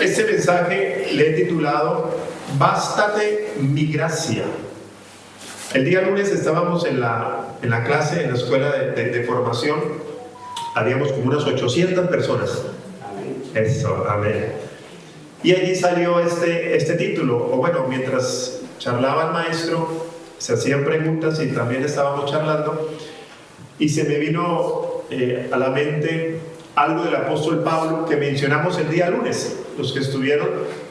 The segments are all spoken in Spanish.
Este mensaje le he titulado Bástate mi gracia. El día lunes estábamos en la clase, en la escuela de formación. Habíamos como unas 800 personas. Eso, amén. Y allí salió este título, o bueno, mientras charlaba el maestro, se hacían preguntas y también estábamos charlando, y se me vino a la mente algo del apóstol Pablo que mencionamos el día lunes. Los que estuvieron,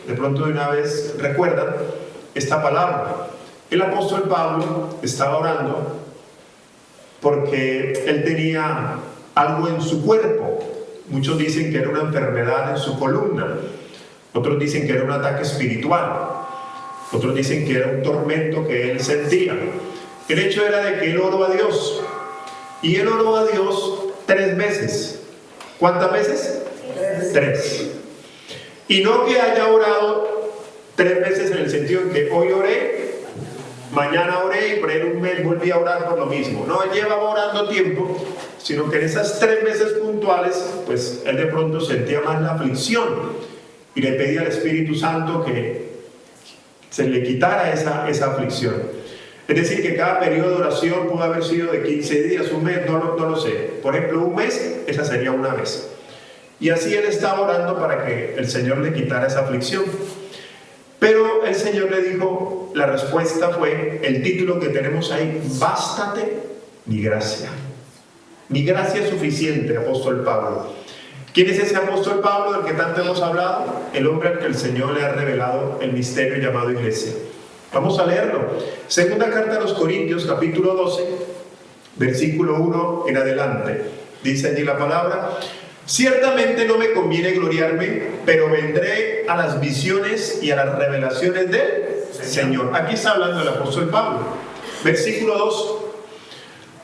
de pronto de una vez recuerdan esta palabra. El apóstol Pablo estaba orando porque él tenía algo en su cuerpo. Muchos dicen que era una enfermedad en su columna, otros dicen que era un ataque espiritual, otros dicen que era un tormento que él sentía. El hecho era de que él oró a Dios, y él oró a Dios 3 veces. ¿Cuántas veces? 3. Y no que haya orado 3 veces en el sentido en que hoy oré, mañana oré y por ahí en un mes volví a orar por lo mismo. No, él llevaba orando tiempo, sino que en esas 3 veces puntuales, pues él de pronto sentía más la aflicción y le pedía al Espíritu Santo que se le quitara esa aflicción. Es decir, que cada periodo de oración pudo haber sido de 15 días, un mes, no lo sé. Por ejemplo, un mes, esa sería una vez. Y así él estaba orando para que el Señor le quitara esa aflicción. Pero el Señor le dijo, la respuesta fue el título que tenemos ahí: Bástate mi gracia. Mi gracia es suficiente, apóstol Pablo. ¿Quién es ese apóstol Pablo del que tanto hemos hablado? El hombre al que el Señor le ha revelado el misterio llamado iglesia. Vamos a leerlo. Segunda carta a los Corintios, capítulo 12, versículo 1 en adelante. Dice allí la palabra: ciertamente no me conviene gloriarme, pero vendré a las visiones y a las revelaciones del Señor. Aquí está hablando el apóstol Pablo. Versículo 2.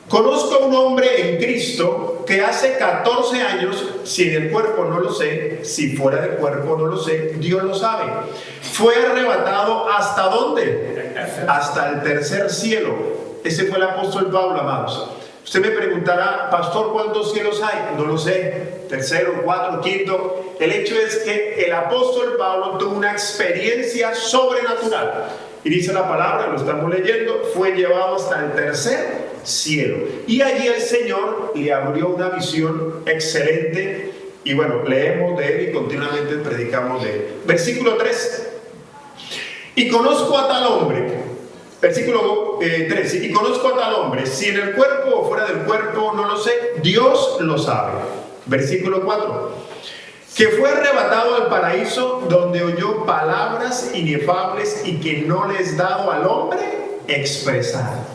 Conozco a un hombre en Cristo que hace 14 años, si en el cuerpo no lo sé, si fuera del cuerpo no lo sé, Dios lo sabe, fue arrebatado ¿hasta dónde? Hasta el tercer cielo. Ese fue el apóstol Pablo, amados. Usted me preguntará, pastor, ¿cuántos cielos hay? No lo sé, 3º, 4º, 5º. El hecho es que el apóstol Pablo tuvo una experiencia sobrenatural. Y dice la palabra, lo estamos leyendo, fue llevado hasta el tercer cielo. Y allí el Señor le abrió una visión excelente. Y bueno, leemos de él y continuamente predicamos de él. Versículo 3. Y conozco a tal hombre. Versículo 3. Y conozco a tal hombre, si en el cuerpo o fuera del cuerpo, no lo sé, Dios lo sabe. Versículo 4. Que fue arrebatado al paraíso, donde oyó palabras inefables y que no le es dado al hombre expresar.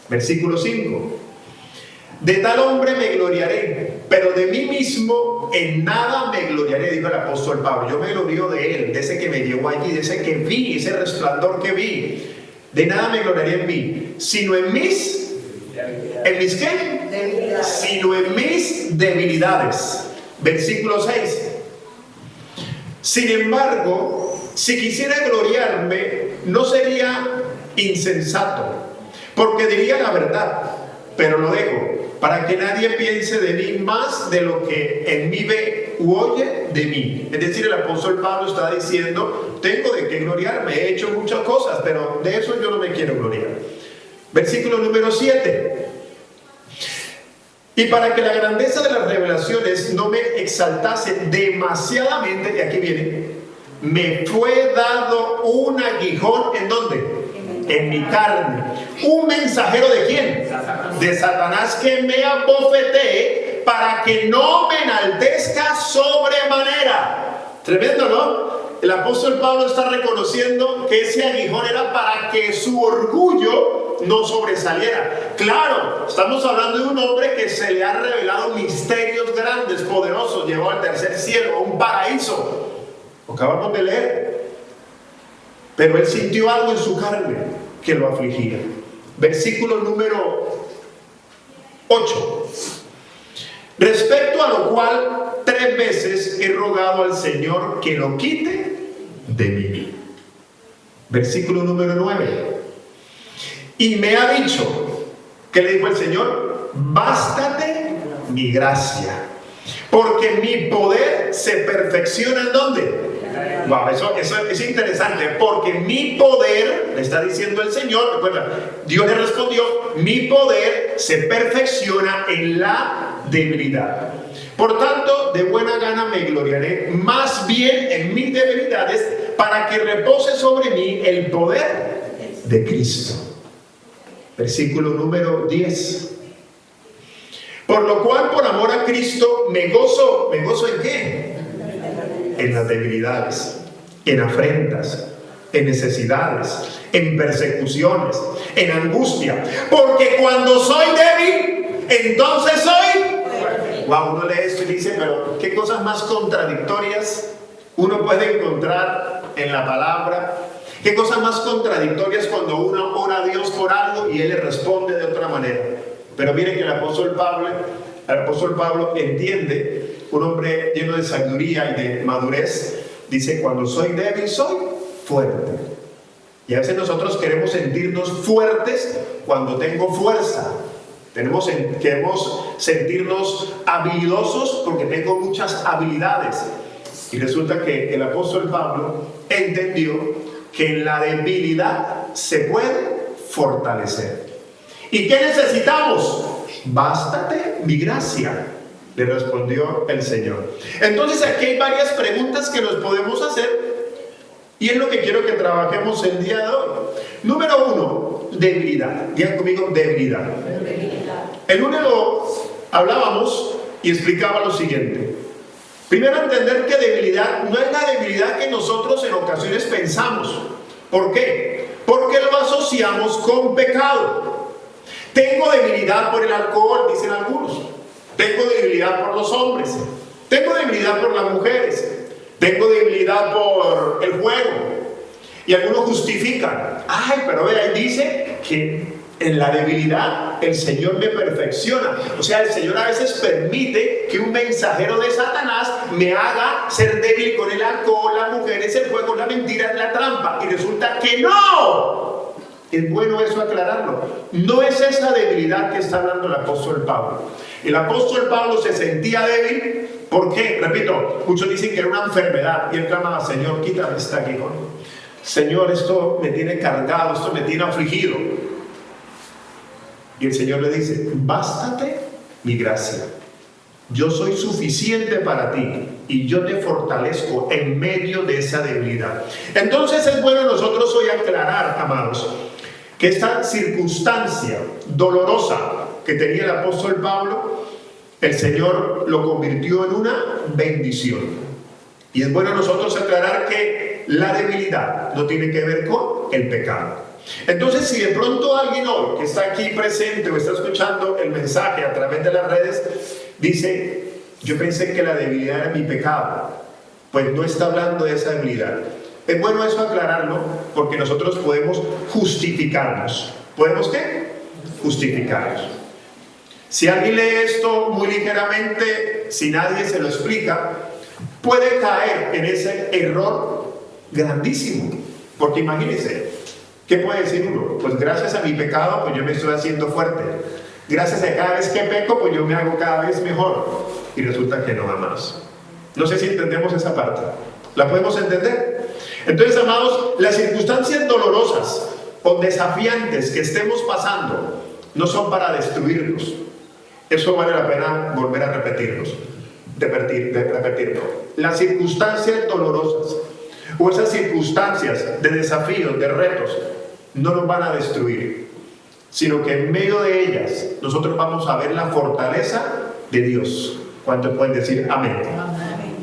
Versículo 5. De tal hombre me gloriaré, pero de mí mismo en nada me gloriaré, dijo el apóstol Pablo. Yo me glorío de él, de ese que me llevó allí, de ese que vi, ese resplandor que vi. De nada me gloriaré en mí, sino en mis... ¿En mis qué? Debilidades. Sino en mis debilidades. Versículo 6. Sin embargo, si quisiera gloriarme, no sería insensato, porque diría la verdad, pero lo dejo, para que nadie piense de mí más de lo que en mí ve u oye de mí. Es decir, el apóstol Pablo está diciendo, tengo de qué gloriarme, he hecho muchas cosas, pero de eso yo no me quiero gloriar. Versículo número 7. Y para que la grandeza de las revelaciones no me exaltase demasiadamente, y aquí viene, me fue dado un aguijón, ¿en dónde? En mi carne. ¿Un mensajero de quién? De Satanás, que me abofetee para que no me enaltezca sobremanera. Tremendo, ¿no? El apóstol Pablo está reconociendo que ese aguijón era para que su orgullo no sobresaliera. Claro, estamos hablando de un hombre que se le ha revelado misterios grandes, poderosos, llevó al tercer cielo, a un paraíso. Lo acabamos de leer. Pero él sintió algo en su carne que lo afligía. Versículo número 8. Respecto a lo cual 3 veces he rogado al Señor que lo quite de mí. Versículo número 9. Y me ha dicho, ¿qué le dijo el Señor? Bástate mi gracia, porque mi poder se perfecciona ¿en dónde? Wow, eso es interesante, porque mi poder, le está diciendo el Señor, recuerda, Dios le respondió, mi poder se perfecciona en la debilidad. Por tanto, de buena gana me gloriaré más bien en mis debilidades, para que repose sobre mí el poder de Cristo. Versículo número 10. Por lo cual, por amor a Cristo, me gozo ¿en qué? En las debilidades, en afrentas, en necesidades, en persecuciones, en angustia, porque cuando soy débil, entonces soy fuerte. Wow, uno lee esto y dice, pero qué cosas más contradictorias uno puede encontrar en la palabra. Qué cosas más contradictorias cuando uno ora a Dios por algo y Él le responde de otra manera. Pero miren que el apóstol Pablo entiende, un hombre lleno de sabiduría y de madurez, dice, cuando soy débil soy fuerte. Y a veces nosotros queremos sentirnos fuertes cuando tengo fuerza. Queremos sentirnos habilidosos porque tengo muchas habilidades. Y resulta que el apóstol Pablo entendió que en la debilidad se puede fortalecer. ¿Y qué necesitamos? Bástate mi gracia, le respondió el Señor. Entonces aquí hay varias preguntas que nos podemos hacer y es lo que quiero que trabajemos el día de hoy. Número 1, debilidad. Digan conmigo, debilidad. El lunes hablábamos y explicaba lo siguiente. Primero, entender que debilidad no es la debilidad que nosotros en ocasiones pensamos. ¿Por qué? Porque lo asociamos con pecado. Tengo debilidad por el alcohol, dicen algunos. Tengo debilidad por los hombres. Tengo debilidad por las mujeres. Tengo debilidad por el juego. Y algunos justifican. Ay, pero vea, ahí dice que en la debilidad el Señor me perfecciona. O sea, el Señor a veces permite que un mensajero de Satanás me haga ser débil con el alcohol, las mujeres, el juego, la mentira, la trampa. Y resulta que no. Es bueno eso aclararlo. No es esa debilidad que está hablando el apóstol Pablo. El apóstol Pablo se sentía débil. ¿Por qué? Repito, muchos dicen que era una enfermedad. Y él clamaba, Señor, quítame este aguijón. Señor, esto me tiene cargado, esto me tiene afligido. Y el Señor le dice, bástate mi gracia. Yo soy suficiente para ti y yo te fortalezco en medio de esa debilidad. Entonces es bueno nosotros hoy aclarar, amados, que esta circunstancia dolorosa que tenía el apóstol Pablo, el Señor lo convirtió en una bendición. Y es bueno nosotros aclarar que la debilidad no tiene que ver con el pecado. Entonces, si de pronto alguien hoy que está aquí presente o está escuchando el mensaje a través de las redes dice, yo pensé que la debilidad era mi pecado, pues no está hablando de esa debilidad. Es bueno eso aclararlo porque nosotros podemos justificarnos. ¿Podemos qué? Justificarnos. Si alguien lee esto muy ligeramente, si nadie se lo explica, puede caer en ese error grandísimo. Porque imagínense, ¿qué puede decir uno? Pues gracias a mi pecado, pues yo me estoy haciendo fuerte. Gracias a cada vez que peco, pues yo me hago cada vez mejor. Y resulta que no va más. No sé si entendemos esa parte. ¿La podemos entender? Entonces, amados, las circunstancias dolorosas o desafiantes que estemos pasando no son para destruirnos. Eso vale la pena volver a repetirlo. Las circunstancias dolorosas o esas circunstancias de desafíos, de retos, no nos van a destruir, sino que en medio de ellas nosotros vamos a ver la fortaleza de Dios. ¿Cuántos pueden decir amén? Amén.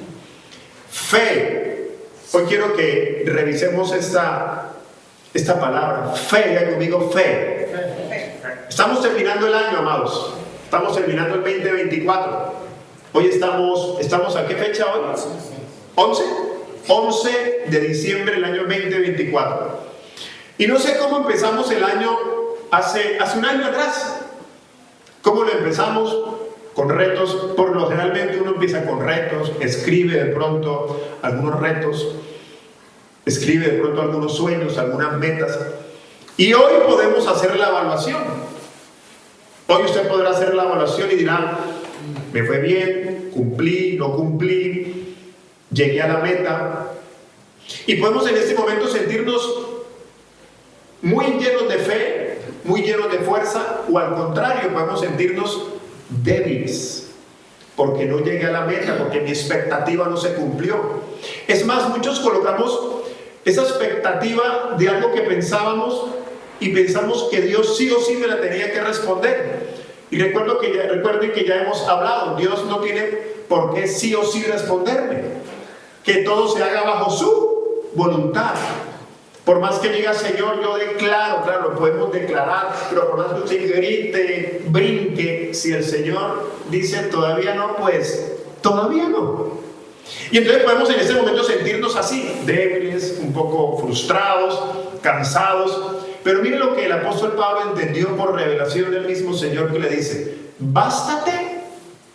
Fe. Hoy quiero que revisemos esta palabra. Fe, ya conmigo, fe. Estamos terminando el año, amados. Estamos terminando el 2024. Hoy estamos ¿a qué fecha hoy? 11 de diciembre del año 2024. Y no sé cómo empezamos el año hace un año atrás. ¿Cómo lo empezamos? Con retos. Por lo generalmente uno empieza con retos, escribe de pronto algunos retos, escribe de pronto algunos sueños, algunas metas. Y hoy podemos hacer la evaluación. Hoy usted podrá hacer la evaluación y dirá, me fue bien, cumplí, no cumplí, llegué a la meta. Y podemos en este momento sentirnos muy llenos de fe, muy llenos de fuerza, o al contrario, podemos sentirnos débiles, porque no llegué a la meta, porque mi expectativa no se cumplió. Es más, muchos colocamos esa expectativa de algo que pensábamos y pensamos que Dios sí o sí me la tenía que responder. Y recuerden que ya hemos hablado, Dios no tiene por qué sí o sí responderme, que todo se haga bajo su voluntad. Por más que diga Señor, yo declaro, claro, lo podemos declarar, pero por más que usted grite, brinque, si el Señor dice todavía no, pues todavía no. Y entonces podemos en este momento sentirnos así, débiles, un poco frustrados, cansados. Pero mire lo que el apóstol Pablo entendió por revelación del mismo Señor, que le dice: bástate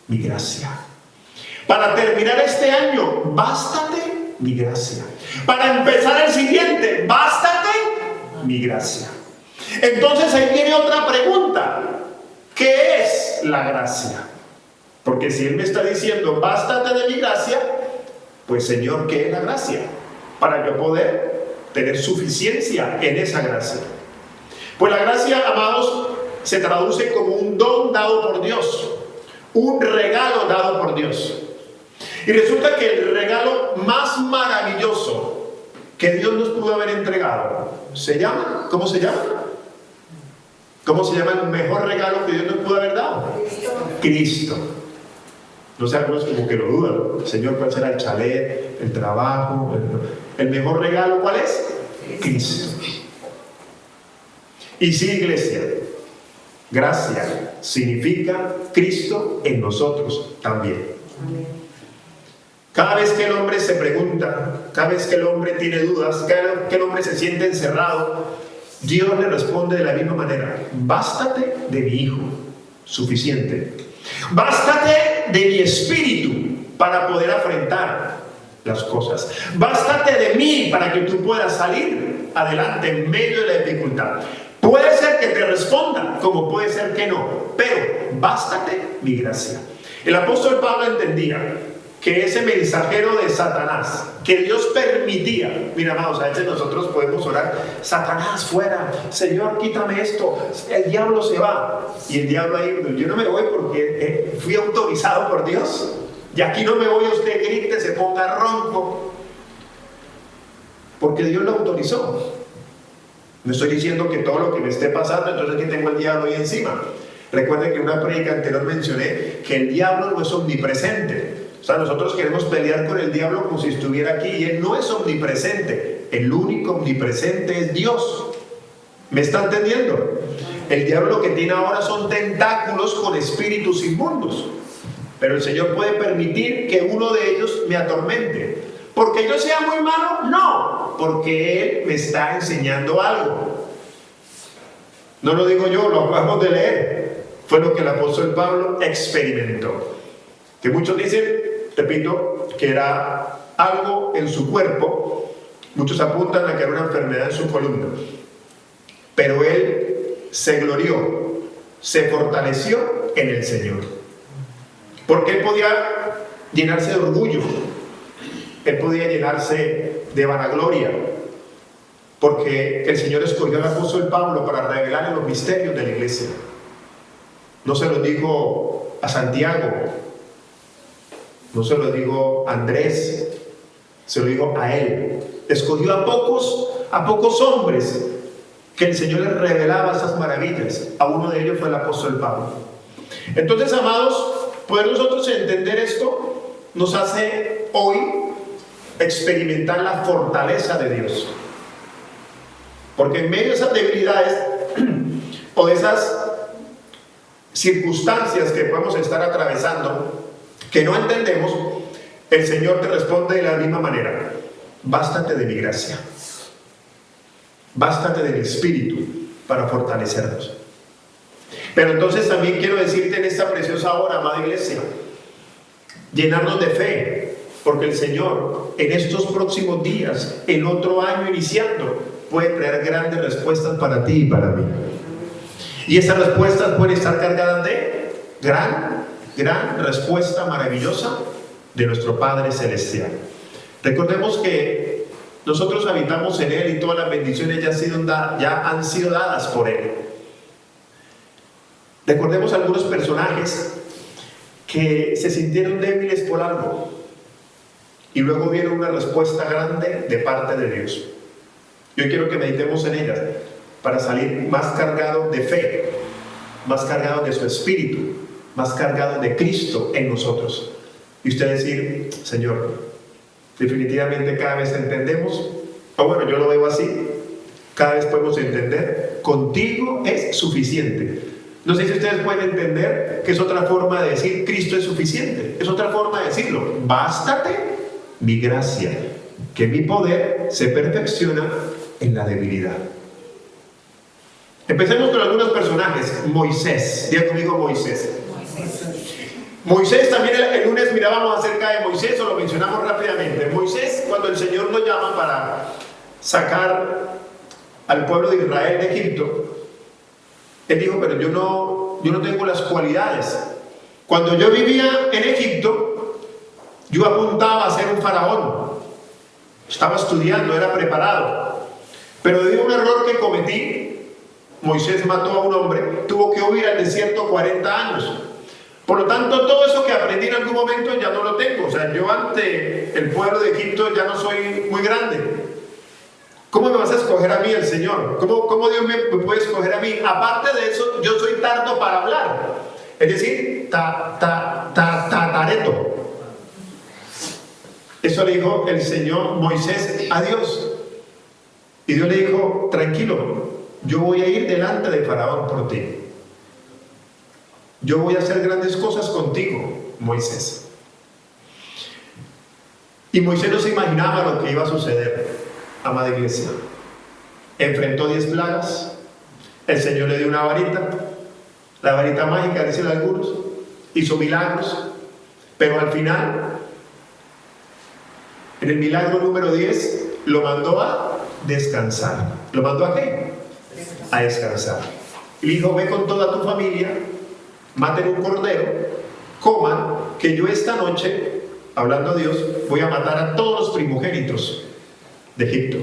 mi gracia. Para terminar este año, bástate mi gracia. Para empezar el siguiente, bástate mi gracia. Entonces ahí viene otra pregunta: ¿qué es la gracia? Porque si Él me está diciendo bástate de mi gracia, pues Señor, ¿qué es la gracia? Para yo poder tener suficiencia en esa gracia. Pues la gracia, amados, se traduce como un don dado por Dios, un regalo dado por Dios. Y resulta que el regalo más maravilloso que Dios nos pudo haber entregado se llama, ¿cómo se llama? ¿Cómo se llama el mejor regalo que Dios nos pudo haber dado? Cristo. No sé, algunos como que lo dudan. Señor, ¿cuál será el chalet, el trabajo? ¿El mejor regalo cuál es? Cristo. Y sí, iglesia, gracia significa Cristo en nosotros también. Cada vez que el hombre se pregunta, cada vez que el hombre tiene dudas, cada vez que el hombre se siente encerrado, Dios le responde de la misma manera: bástate de mi Hijo, suficiente. Bástate de mi espíritu para poder afrontar las cosas. Bástate de mí para que tú puedas salir adelante en medio de la dificultad. Puede ser que te responda, como puede ser que no, pero bástate mi gracia. El apóstol Pablo entendía que ese mensajero de Satanás, que Dios permitía, mira, amados, a veces nosotros podemos orar: Satanás fuera, Señor quítame esto, el diablo se va. Y el diablo ahí: yo no me voy porque fui autorizado por Dios, y aquí no me voy, usted grite, se ponga ronco, porque Dios lo autorizó. No estoy diciendo que todo lo que me esté pasando, entonces aquí tengo el diablo ahí encima. Recuerden que en una prédica anterior mencioné que el diablo no es omnipresente. O sea, nosotros queremos pelear con el diablo como si estuviera aquí, y él no es omnipresente. El único omnipresente es Dios. ¿Me está entendiendo? El diablo lo que tiene ahora son tentáculos con espíritus inmundos. Pero el Señor puede permitir que uno de ellos me atormente. ¿Porque yo sea muy malo? No, porque Él me está enseñando algo. No lo digo yo, lo acabamos de leer. Fue lo que el apóstol Pablo experimentó. Que muchos dicen, repito, que era algo en su cuerpo. Muchos apuntan a que era una enfermedad en su columna. Pero él se glorió, se fortaleció en el Señor. Porque él podía llenarse de orgullo. Él podía llenarse de vanagloria, porque el Señor escogió al apóstol Pablo para revelarle los misterios de la iglesia. No se los dijo a Santiago, no se lo dijo a Andrés, se lo dijo a él. Escogió a pocos hombres que el Señor les revelaba esas maravillas. A uno de ellos fue el apóstol Pablo. Entonces, amados, poder nosotros entender esto nos hace hoy experimentar la fortaleza de Dios. Porque en medio de esas debilidades o de esas circunstancias que podemos estar atravesando, que no entendemos, el Señor te responde de la misma manera: bástate de mi gracia, bástate de mi espíritu para fortalecernos. Pero entonces también quiero decirte en esta preciosa hora, amada iglesia, llenarnos de fe, porque el Señor en estos próximos días, en otro año iniciando, puede traer grandes respuestas para ti y para mí. Y esas respuestas pueden estar cargadas de gran respuesta maravillosa de nuestro Padre Celestial. Recordemos que nosotros habitamos en Él y todas las bendiciones ya han sido dadas por Él. Recordemos algunos personajes que se sintieron débiles por algo y luego vieron una respuesta grande de parte de Dios. Yo quiero que meditemos en ellas para salir más cargados de fe, más cargados de su espíritu, más cargados de Cristo en nosotros. Y usted decir: Señor, definitivamente cada vez entendemos, o bueno, yo lo veo así, cada vez podemos entender, contigo es suficiente. No sé si ustedes pueden entender que es otra forma de decir Cristo es suficiente, es otra forma de decirlo: bástate mi gracia, que mi poder se perfecciona en la debilidad. Empecemos con algunos personajes. Moisés, diga conmigo Moisés. Moisés, también el lunes mirábamos acerca de Moisés, o lo mencionamos rápidamente. Moisés, cuando el Señor lo llama para sacar al pueblo de Israel de Egipto, él dijo: pero yo no tengo las cualidades. Cuando yo vivía en Egipto, yo apuntaba a ser un faraón. Estaba estudiando, era preparado. Pero debido a un error que cometí, Moisés mató a un hombre, tuvo que huir al desierto 40 años. Por lo tanto, todo eso que aprendí en algún momento ya no lo tengo. O sea, yo ante el pueblo de Egipto ya no soy muy grande. ¿Cómo me vas a escoger a mí el Señor? ¿Cómo Dios me puede escoger a mí? Aparte de eso, yo soy tardo para hablar. Es decir, tareto. Eso le dijo el Señor Moisés a Dios. Y Dios le dijo: tranquilo, yo voy a ir delante de Faraón por ti. Yo voy a hacer grandes cosas contigo, Moisés. Y Moisés no se imaginaba lo que iba a suceder, amada iglesia. Enfrentó 10 plagas. El Señor le dio una varita, la varita mágica, dicen algunos. Hizo milagros, pero al final, en el milagro número 10, lo mandó a descansar. ¿Lo mandó a qué? A descansar. Y le dijo: ve con toda tu familia, maten un cordero, coman, que yo esta noche, hablando a Dios, voy a matar a todos los primogénitos de Egipto.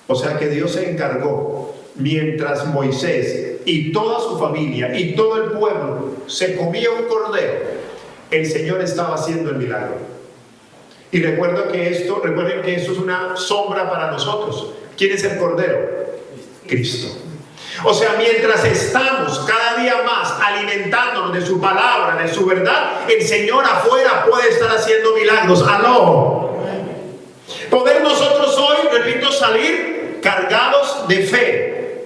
O sea que Dios se encargó, mientras Moisés y toda su familia y todo el pueblo se comía un cordero, el Señor estaba haciendo el milagro. Y recuerden que esto es una sombra para nosotros. ¿Quién es el cordero? Cristo. O sea, mientras estamos cada día más alimentándonos de su palabra, de su verdad, el Señor afuera puede estar haciendo milagros. ¡Aló! Poder nosotros hoy, repito, salir cargados de fe.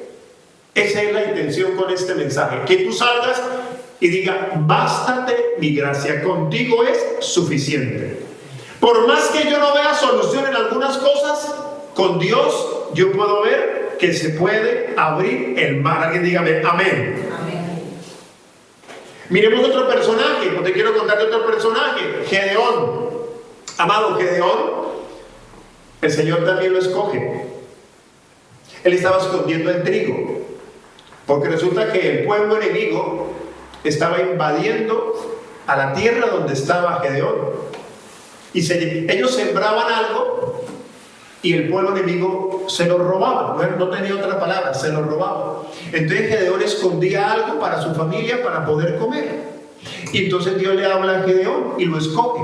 Esa es la intención con este mensaje. Que tú salgas y diga: bástate mi gracia, contigo es suficiente. Por más que yo no vea solución en algunas cosas, con Dios yo puedo ver que se puede abrir el mar. Alguien dígame amén. Amén. Miremos otro personaje. Te quiero contar de otro personaje, Gedeón. Amado, Gedeón, el Señor también lo escoge. Él estaba escondiendo el trigo, porque resulta que el pueblo enemigo estaba invadiendo a la tierra donde estaba Gedeón. Y ellos sembraban algo y el pueblo enemigo se lo robaba. No tenía otra palabra, se lo robaba. Entonces Gedeón escondía algo para su familia para poder comer. Y entonces Dios le habla a Gedeón y lo escoge.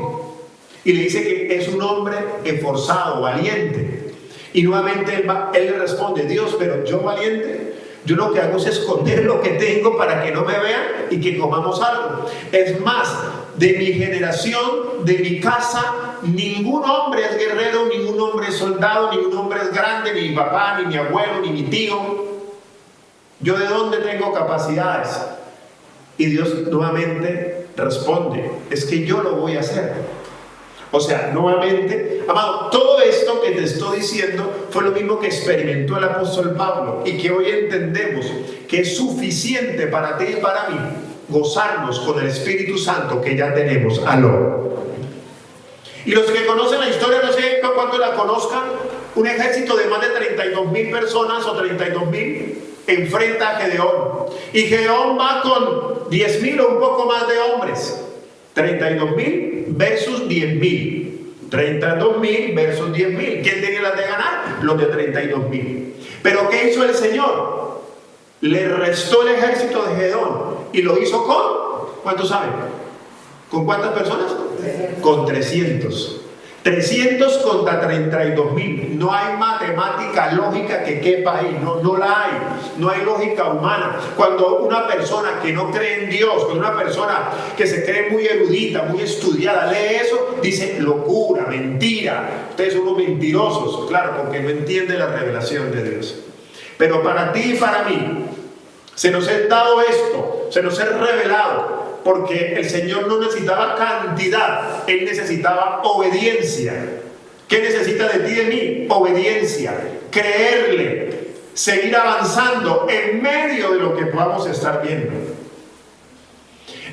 Y le dice que es un hombre esforzado, valiente. Y nuevamente él le responde: Dios, pero yo valiente, yo lo que hago es esconder lo que tengo para que no me vean y que comamos algo. Es más, de mi generación, de mi casa, ningún hombre es guerrero, ningún hombre es soldado, ningún hombre es grande, ni mi papá, ni mi abuelo, ni mi tío. ¿Yo de dónde tengo capacidades? Y Dios nuevamente responde: es que yo lo voy a hacer. O sea, nuevamente, amado, todo esto que te estoy diciendo fue lo mismo que experimentó el apóstol Pablo, y que hoy entendemos que es suficiente para ti y para mí gozarnos con el Espíritu Santo que ya tenemos. Aló. Y los que conocen la historia, no sé cuánto la conozcan, un ejército de más de 32,000 personas o 32,000 enfrenta a Gedeón. Y Gedeón va con 10,000 o un poco más de hombres. 32,000 versus 10,000. 32.000 versus 10.000. ¿Quién tenía las de ganar? Los de 32.000. Pero ¿qué hizo el Señor? Le restó el ejército de Gedeón y lo hizo con, ¿cuántos saben? ¿Con cuántas personas? Con 300. 300 contra 32.000. No hay matemática lógica que quepa ahí. No la hay. No hay lógica humana. Cuando una persona que no cree en Dios, cuando una persona que se cree muy erudita, muy estudiada, lee eso, dice locura, mentira. Ustedes son unos mentirosos, claro, porque no entiende la revelación de Dios. Pero para ti y para mí, se nos ha dado esto, se nos ha revelado. Porque el Señor no necesitaba cantidad, Él necesitaba obediencia. ¿Qué necesita de ti y de mí? Obediencia, creerle, seguir avanzando en medio de lo que podamos estar viendo.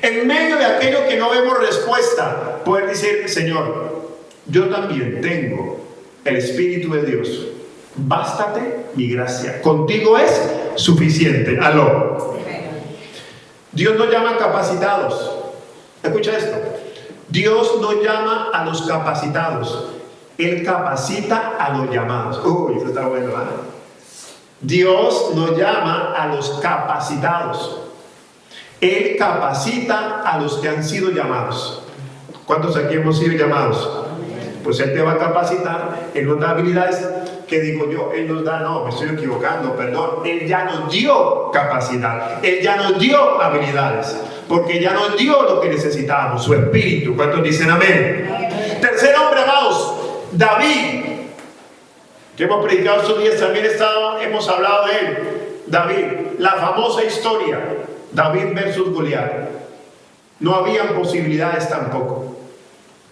En medio de aquello que no vemos respuesta, poder decir, Señor, yo también tengo el Espíritu de Dios. Bástate mi gracia, contigo es suficiente. Aló. Dios no llama a capacitados. Escucha esto. Dios no llama a los capacitados. Él capacita a los llamados. Uy, eso está bueno, ¿eh? Dios no llama a los capacitados. Él capacita a los que han sido llamados. ¿Cuántos aquí hemos sido llamados? Pues Él te va a capacitar. Él nos da habilidades. ¿Qué digo yo? Él nos da, no, me estoy equivocando, perdón. Él ya nos dio capacidad. Él ya nos dio habilidades. Porque ya nos dio lo que necesitábamos, su espíritu. ¿Cuántos dicen amén? Tercer hombre, amados, David. Que hemos predicado estos días, también hemos hablado de él. David, la famosa historia. David versus Goliat. No habían posibilidades tampoco.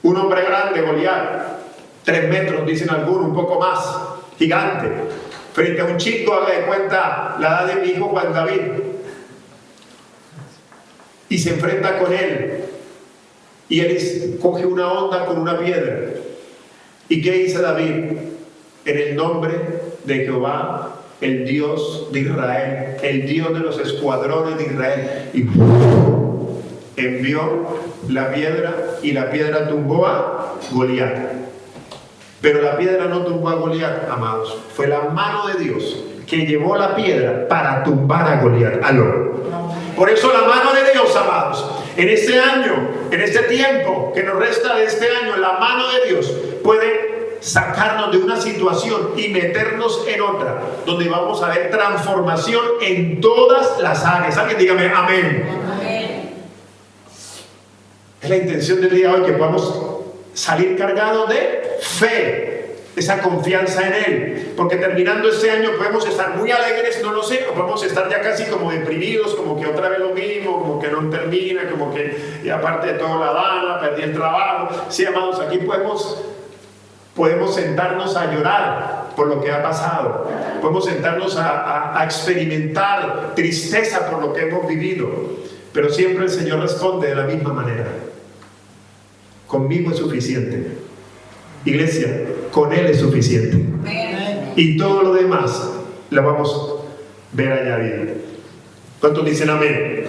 Un hombre grande, Goliat. 3 metros, dicen algunos, un poco más. Gigante, frente a un chico, haga de cuenta la edad de mi hijo Juan David, y se enfrenta con él, y él coge una onda con una piedra. ¿Y qué dice David? En el nombre de Jehová, el Dios de Israel, el Dios de los escuadrones de Israel, y envió la piedra, y la piedra tumbó a Goliat. Pero la piedra no tumbó a Goliat, amados. Fue la mano de Dios que llevó la piedra para tumbar a Goliat. Aló. Por eso la mano de Dios, amados, en este año, en este tiempo que nos resta de este año, la mano de Dios puede sacarnos de una situación y meternos en otra, donde vamos a ver transformación en todas las áreas. Alguien dígame amén. Amén. Es la intención del día de hoy que podamos salir cargados de fe, esa confianza en Él, porque terminando este año podemos estar muy alegres, no lo sé, o podemos estar ya casi como deprimidos, como que otra vez lo mismo, como que no termina, como que y aparte de todo la dana, perdí el trabajo. Sí, amados, aquí podemos sentarnos a llorar por lo que ha pasado, podemos sentarnos a experimentar tristeza por lo que hemos vivido, pero siempre el Señor responde de la misma manera. Conmigo es suficiente. Iglesia, con Él es suficiente. Y todo lo demás lo vamos a ver añadido. ¿Cuántos dicen amén?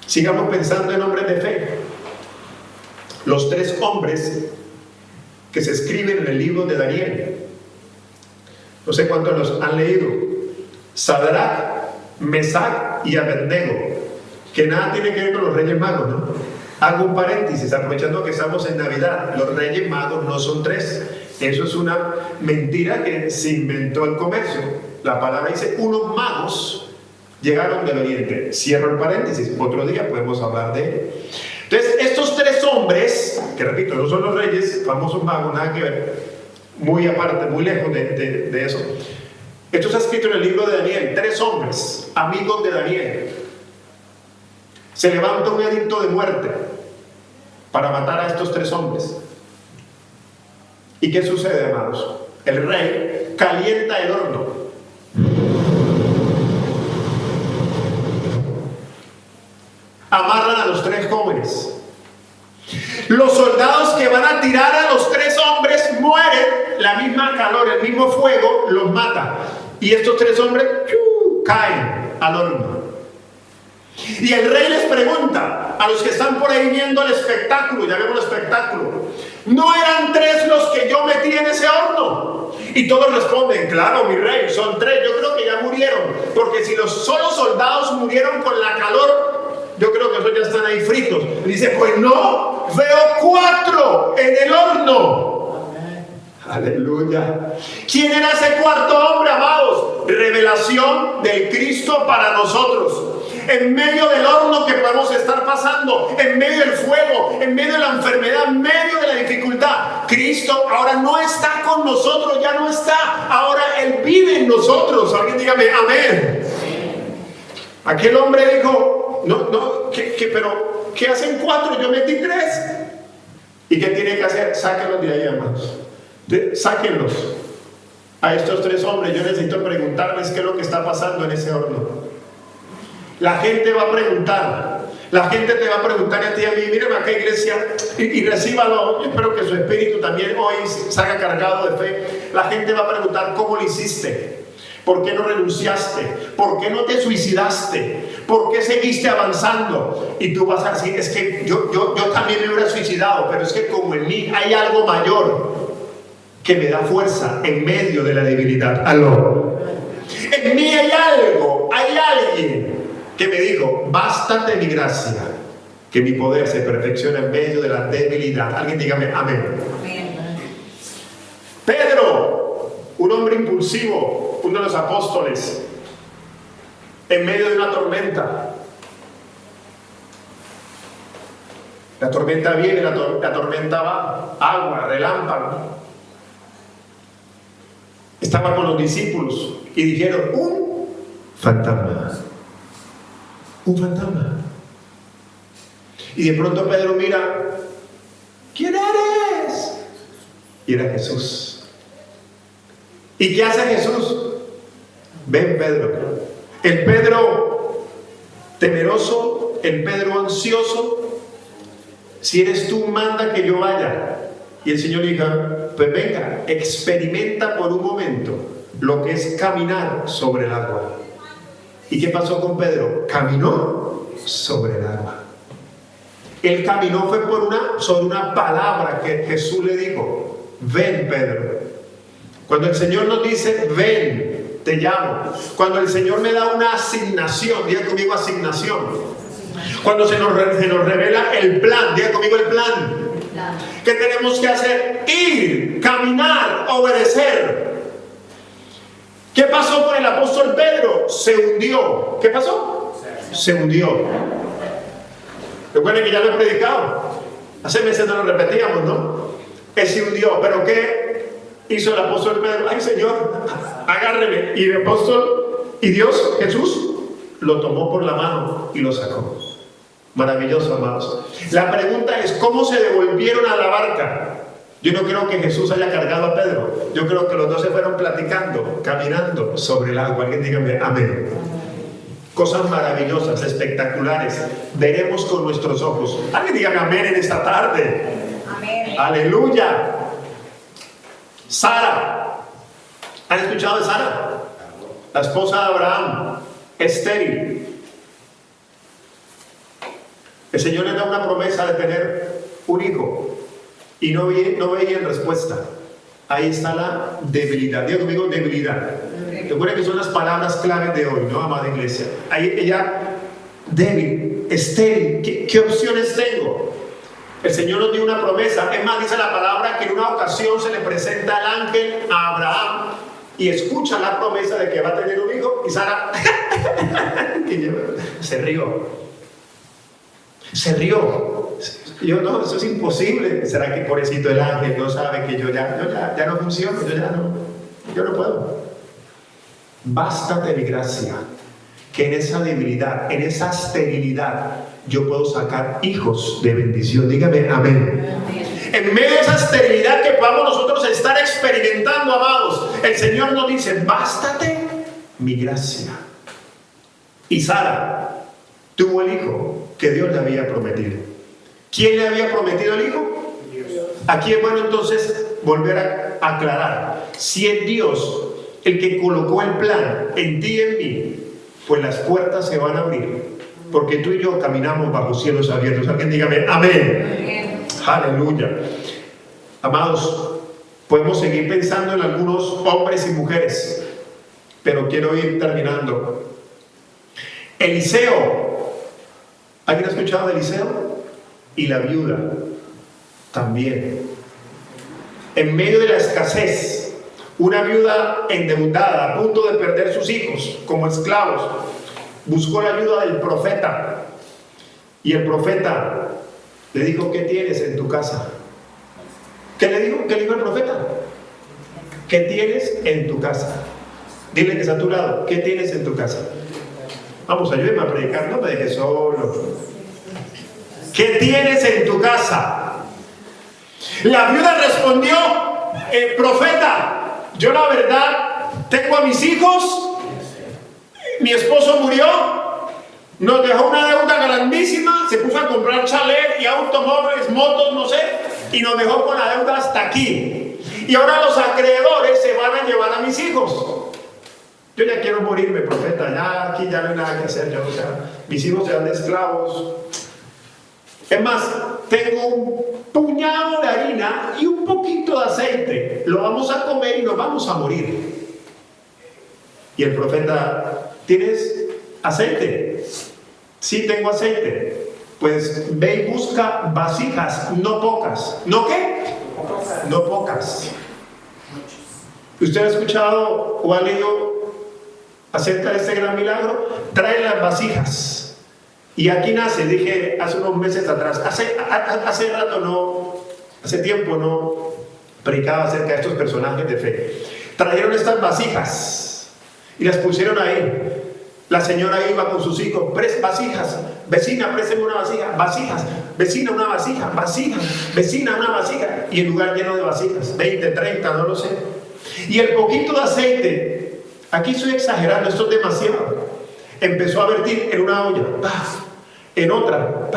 Sigamos pensando en hombres de fe. Los 3 hombres que se escriben en el libro de Daniel. No sé cuántos los han leído. Sadrach, Mesach y Abednego. Que nada tiene que ver con los Reyes Magos, ¿no? Hago un paréntesis, aprovechando que estamos en Navidad. Los Reyes Magos no son 3. Eso es una mentira que se inventó el comercio. La palabra dice, unos magos llegaron del oriente. Cierro el paréntesis. Otro día podemos hablar de él. Entonces, estos 3 hombres, que repito, no son los reyes, famosos magos, nada que ver, muy aparte, muy lejos de eso. Esto está escrito en el libro de Daniel. 3 hombres, amigos de Daniel. Se levanta un edicto de muerte para matar a estos 3 hombres. ¿Y qué sucede, hermanos? El rey calienta el horno. Amarran a los 3 jóvenes. Los soldados que van a tirar a los 3 hombres mueren. La misma calor, el mismo fuego los mata. Y estos 3 hombres caen al horno. Y el rey les pregunta a los que están por ahí viendo el espectáculo, ya vemos el espectáculo: ¿no eran 3 los que yo metí en ese horno? Y todos responden: claro, mi rey, son 3. Yo creo que ya murieron, porque si los solos soldados murieron con la calor, yo creo que esos ya están ahí fritos. Y dice: pues no, veo 4 en el horno. Aleluya. ¿Quién era ese cuarto hombre, amados? Revelación del Cristo para nosotros. En medio del horno que podemos estar pasando, en medio del fuego, en medio de la enfermedad, en medio de la dificultad, Cristo ahora no está con nosotros, ya no está. Ahora Él vive en nosotros. Alguien dígame amén. Aquel hombre dijo: pero ¿qué hacen 4? Yo metí 3. ¿Y qué tiene que hacer? Sáquenlos de ahí, hermanos. Sáquenlos a estos 3 hombres. Yo necesito preguntarles qué es lo que está pasando en ese horno. La gente va a preguntar. La gente te va a preguntar a ti y a mí: mírame acá, iglesia, y recíbalo. Yo espero que su espíritu también hoy salga cargado de fe. La gente va a preguntar: ¿cómo lo hiciste? ¿Por qué no renunciaste? ¿Por qué no te suicidaste? ¿Por qué seguiste avanzando? Y tú vas a decir: es que yo también me hubiera suicidado, pero es que como en mí hay algo mayor que me da fuerza en medio de la debilidad. Aló. En mí hay algo, hay alguien que me dijo: bástate mi gracia, que mi poder se perfecciona en medio de la debilidad. Alguien dígame amén. Amén. Pedro, un hombre impulsivo, uno de los apóstoles, en medio de una tormenta. La tormenta viene, la tormenta va, agua, relámpago. Estaba con los discípulos y dijeron: un fantasma. Un fantasma. Y de pronto Pedro mira: ¿quién eres? Y era Jesús. ¿Y qué hace Jesús? Ven, Pedro. El Pedro temeroso, el Pedro ansioso: si eres tú, manda que yo vaya. Y el Señor dijo: pues venga, experimenta por un momento lo que es caminar sobre el agua. ¿Y qué pasó con Pedro? Caminó sobre el agua. Él caminó fue sobre una palabra que Jesús le dijo: ven, Pedro. Cuando el Señor nos dice: ven, te llamo. Cuando el Señor me da una asignación, diga conmigo asignación. Cuando se nos revela el plan, diga conmigo el plan. ¿Qué tenemos que hacer? Ir, caminar, obedecer. ¿Qué pasó con el apóstol Pedro? Se hundió. ¿Qué pasó? Se hundió. Recuerden que ya lo he predicado. Hace meses no lo repetíamos, ¿no? Él se hundió. ¿Pero qué hizo el apóstol Pedro? Ay, Señor, agárreme. Y el apóstol y Dios, Jesús, lo tomó por la mano y lo sacó. Maravilloso, amados. La pregunta es: ¿cómo se devolvieron a la barca? Yo no creo que Jesús haya cargado a Pedro. Yo creo que los dos se fueron platicando, caminando sobre el agua. Alguien dígame amén. Cosas maravillosas, espectaculares, veremos con nuestros ojos. Alguien dígame amén en esta tarde. Amén. Aleluya. Sara. ¿Han escuchado de Sara? La esposa de Abraham, estéril. El Señor le da una promesa de tener un hijo y no veía respuesta. Ahí está la debilidad. Diga conmigo debilidad. Recuerden que son las palabras claves de hoy, ¿no, amada iglesia? Ahí ella, débil, estéril. ¿Qué opciones tengo? El Señor nos dio una promesa. Es más, dice la palabra que en una ocasión se le presenta el ángel a Abraham y escucha la promesa de que va a tener un hijo. Y Sara se rió. Se rió. Yo no, eso es imposible. ¿Será que pobrecito el ángel no sabe que yo ya no funciono? Yo no puedo. Bástate mi gracia, que en esa debilidad, en esa esterilidad, yo puedo sacar hijos de bendición. Dígame amén. En medio de esa esterilidad que podamos nosotros estar experimentando, amados, el Señor nos dice: bástate mi gracia. Y Sara tuvo el hijo que Dios le había prometido. ¿Quién le había prometido el hijo? Dios. Aquí es bueno entonces volver a aclarar: si es Dios el que colocó el plan en ti y en mí, pues las puertas se van a abrir porque tú y yo caminamos bajo cielos abiertos. Alguien dígame amén. Aleluya. Amados, podemos seguir pensando en algunos hombres y mujeres, pero quiero ir terminando. Eliseo, ¿alguien ha escuchado de Eliseo? Y la viuda también. En medio de la escasez, una viuda endeudada, a punto de perder sus hijos como esclavos, buscó la ayuda del profeta. Y el profeta le dijo: ¿qué tienes en tu casa? ¿Qué le dijo? ¿Qué le dijo el profeta? ¿Qué tienes en tu casa? Dile que está a tu lado: ¿qué tienes en tu casa? Vamos, ayúdeme a predicar, no me dejes solo. ¿Qué tienes en tu casa? La viuda respondió: profeta, yo la verdad tengo a mis hijos, mi esposo murió, nos dejó una deuda grandísima, se puso a comprar chalet y automóviles, motos, no sé, y nos dejó con la deuda hasta aquí. Y ahora los acreedores se van a llevar a mis hijos. Yo ya quiero morirme, profeta, ya aquí ya no hay nada que hacer, ya, o sea, mis hijos se dan de esclavos. Es más, tengo un puñado de harina y un poquito de aceite. Lo vamos a comer y nos vamos a morir. Y el profeta: ¿tienes aceite? Sí, tengo aceite. Pues ve y busca vasijas, no pocas. ¿No qué? No pocas. ¿Usted ha escuchado o ha leído acerca de este gran milagro? Trae las vasijas. Y aquí nace, dije hace unos meses atrás, hace tiempo no predicaba acerca de estos personajes de fe. Trajeron estas vasijas y las pusieron ahí. La señora iba con sus hijos: vasijas, vecina, présteme una vasija, vasijas, vecina, una vasija, vasijas, vecina, una vasija. Y el lugar lleno de vasijas, 20, 30, no lo sé. Y el poquito de aceite, aquí estoy exagerando, esto es demasiado, empezó a vertir en una olla, en otra,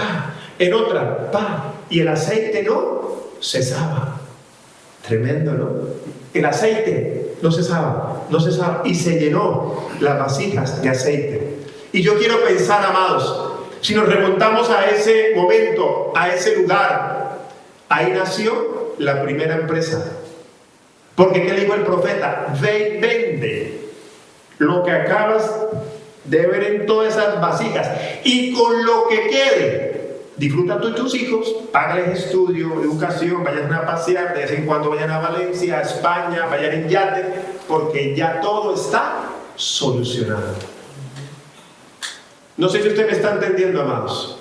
en otra, y el aceite no cesaba. Tremendo, ¿no? El aceite no cesaba, y se llenó las vasijas de aceite. Y yo quiero pensar, amados, si nos remontamos a ese momento, a ese lugar, ahí nació la primera empresa. Porque ¿qué le dijo el profeta? Ve y vende lo que acabas de ver en todas esas vasijas, y con lo que quede, disfruta tú y tus hijos, págales estudio, educación, vayan a pasear, de vez en cuando vayan a Valencia, a España, vayan en yate, porque ya todo está solucionado. No sé si usted me está entendiendo, amados.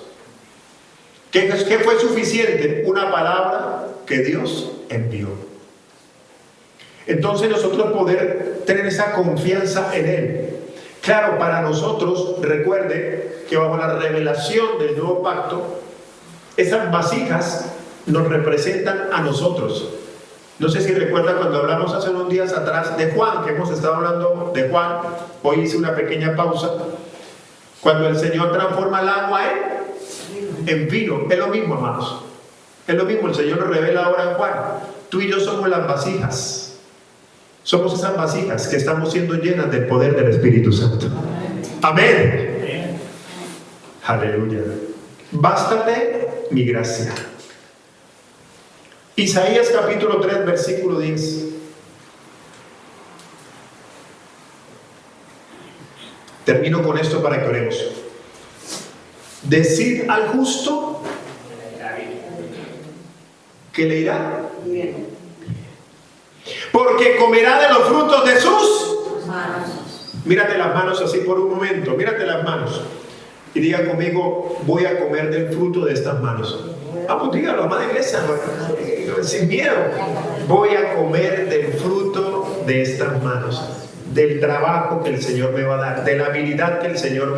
¿Qué fue suficiente? Una palabra que Dios envió. Entonces nosotros poder tener esa confianza en Él. Claro, para nosotros, recuerde que bajo la revelación del nuevo pacto, esas vasijas nos representan a nosotros. No sé si recuerda cuando hablamos hace unos días atrás de Juan, que hemos estado hablando de Juan. Hoy hice una pequeña pausa. Cuando el Señor transforma el agua en vino, es lo mismo, amados. Es lo mismo, el Señor nos revela ahora en Juan. Tú y yo somos las vasijas. Somos esas vasijas que estamos siendo llenas del poder del Espíritu Santo. Amén. Aleluya. Bástate mi gracia. Isaías capítulo 3, versículo 10. Termino con esto para que oremos. Decid al justo que le irá bien, porque comerá de los frutos de sus manos. Mírate las manos así por un momento, mírate las manos y diga conmigo: voy a comer del fruto de estas manos. Vamos, dígalo, amada iglesia, sin miedo. Voy a comer del fruto de estas manos, del trabajo que el Señor me va a dar, de la habilidad que el Señor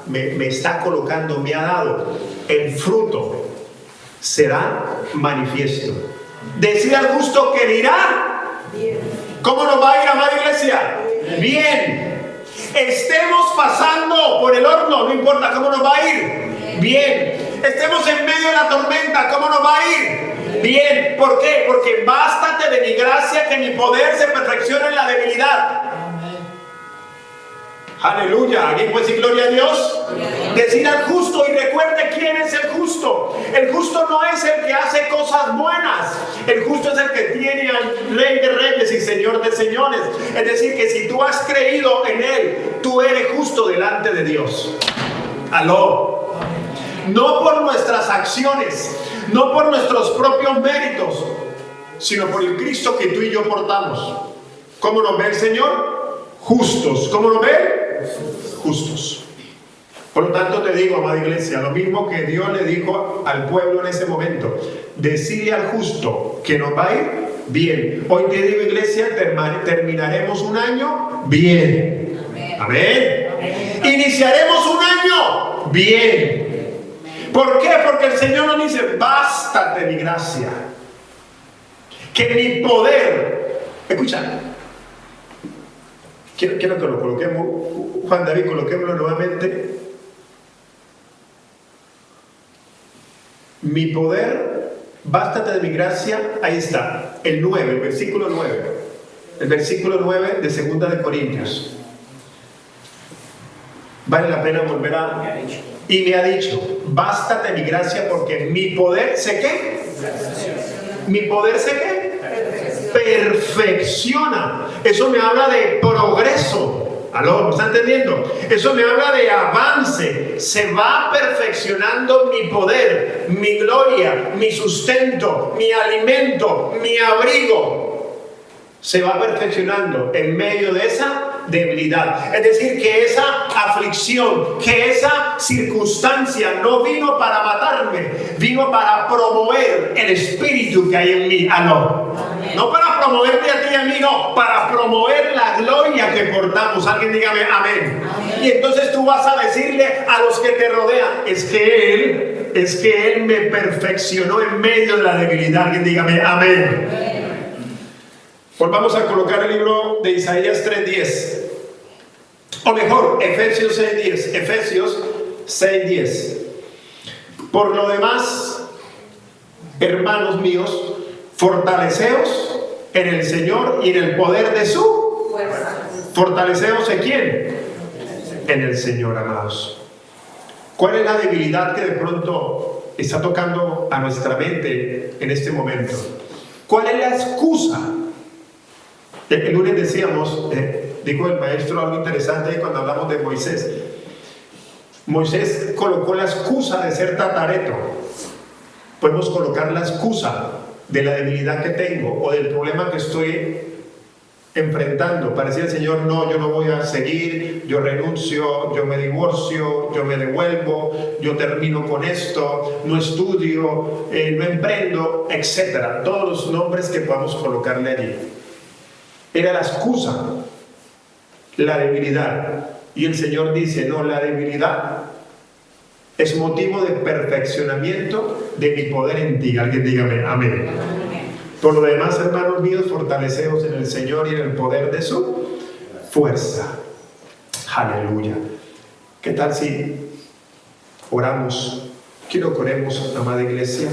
me está colocando, me ha dado. El fruto será manifiesto. Decía al justo que le irá bien. ¿Cómo nos va a ir, amada iglesia? Bien. Estemos pasando por el horno, no importa cómo nos va a ir. Bien. Estemos en medio de la tormenta, ¿cómo nos va a ir? Bien. ¿Por qué? Porque bástate de mi gracia, que mi poder se perfecciona en la debilidad. Aleluya. ¿Alguien puede decir gloria a Dios? Decir al justo, y recuerde quién es el justo. El justo no es el que hace cosas buenas. El justo es el que tiene al Rey de Reyes y Señor de Señores. Es decir, que si tú has creído en Él, tú eres justo delante de Dios. Aló. No por nuestras acciones, no por nuestros propios méritos, sino por el Cristo que tú y yo portamos. ¿Cómo nos ve el Señor? Justos. ¿Cómo nos ve? Justos. Por lo tanto te digo, amada iglesia, lo mismo que Dios le dijo al pueblo en ese momento: decirle al justo que nos va a ir bien. Hoy te digo, iglesia, terminaremos un año bien. Amén. Iniciaremos un año bien. ¿Por qué? Porque el Señor nos dice: bástate mi gracia, que mi poder. Escucha, quiero que lo coloquemos, Juan David, coloquémoslo nuevamente. Mi poder, bástate de mi gracia. Ahí está, el 9, el versículo 9. El versículo 9 de 2 de Corintios. Vale la pena volver a... Y me ha dicho: bástate mi gracia, porque mi poder, ¿sé qué? Mi poder, ¿sé qué? Perfecciona. Eso me habla de progreso. ¿Aló? ¿Me está entendiendo? Eso me habla de avance. Se va perfeccionando mi poder, mi gloria, mi sustento, mi alimento, mi abrigo. Se va perfeccionando en medio de esa debilidad. Es decir, que esa aflicción, que esa circunstancia no vino para matarme, vino para promover el espíritu que hay en mí. ¿Aló? No para promoverte a ti y a mí, no, para promover la gloria que portamos. Alguien dígame amén. Y entonces tú vas a decirle a los que te rodean: es que Él me perfeccionó en medio de la debilidad. Alguien dígame amén. Volvamos a colocar el libro de Isaías 3:10. O mejor, Efesios 6:10. Efesios 6:10. Por lo demás, hermanos míos, fortaleceos en el Señor y en el poder de su fuerza. ¿Fortaleceos en quién? En el Señor, amados. ¿Cuál es la debilidad que de pronto está tocando a nuestra mente en este momento? ¿Cuál es la excusa? El lunes decíamos, dijo el maestro algo interesante cuando hablamos de Moisés. Moisés colocó la excusa de ser tatareto. Podemos colocar la excusa de la debilidad que tengo o del problema que estoy enfrentando. Parecía el Señor: no, yo no voy a seguir, yo renuncio, yo me divorcio, yo me devuelvo, yo termino con esto, no estudio, no emprendo, etc. Todos los nombres que podamos colocarle allí. Era la excusa, la debilidad. Y el Señor dice: no, la debilidad es motivo de perfeccionamiento de mi poder en ti. Alguien dígame amén. Por lo demás, hermanos míos, fortaleceos en el Señor y en el poder de su fuerza. Aleluya. ¿Qué tal si oramos? Quiero que oremos, amada iglesia.